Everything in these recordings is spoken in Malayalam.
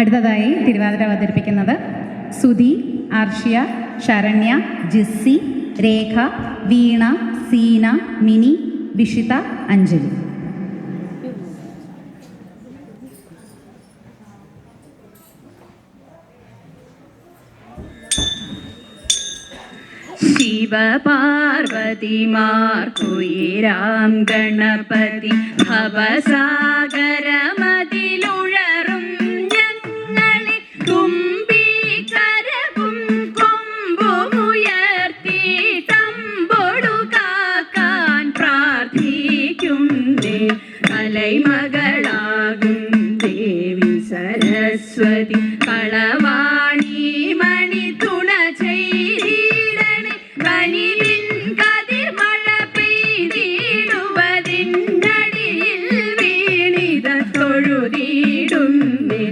അടുത്തതായി തിരുവാതിര അവതരിപ്പിക്കുന്നത് സുധി, ആർഷ്യ, ശരണ്യ, ജിസ്സി, രേഖ, വീണ, സീന, മിനി, വിഷിത, അഞ്ജലി. ശിവപാർവതിമാർക്കുയരാം ഗണപതി ഭവസാഗരമതിലുഴറും ഞങ്ങളെ തുമ്പിക്കരവും കൊമ്പുമുയർത്തി തമ്പൊടു കാക്കാൻ പ്രാർത്ഥിക്കുന്നേ. കലൈമകളാകും ദേവി സരസ്വതി കളവാണി മണി തുണ ചെയ്തിടണേ. കനിവിൻ കതിർമഴ പെയ്തിടുവതിന്നടിയിൽ വീണിത തൊഴുതിടുന്നേ.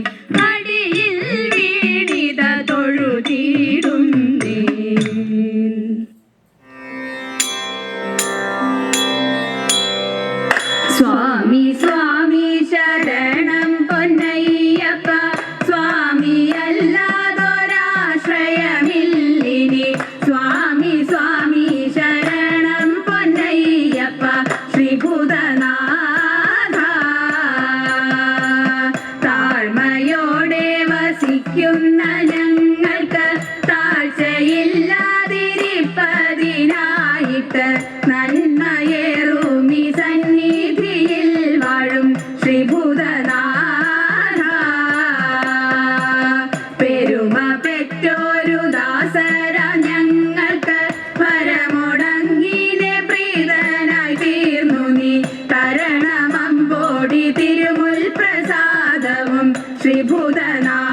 അടിയിൽ വീണിത തൊഴുതിടുന്നേ. സ്വാമി സ്വാമി ശരണം പൊന്നയ്യപ്പ, സ്വാമി അല്ലാതൊരാശ്രയമില്ലിനി. സ്വാമി സ്വാമി ശരണം പൊന്നയ്യപ്പ ശ്രീഭൂതനാഥ. താഴ്മയോടെ വസിക്കുന്ന ഞങ്ങൾക്ക് താഴ്ചയില്ലാതിരിപ്പതിനായിട്ട് നന്മയേറുമി സന്നിധിയിൽ വാഴും ശ്രീഭൂതനാഥ. പെരുമ പെറ്റോരു ദാസര ഞങ്ങൾക്ക് പരമുടങ്ങിനെ പ്രീതനായി തീർന്നു നീ. തരണമമ്പോടി തിരുമുൽ പ്രസാദവും ശ്രീഭൂതനാഥ.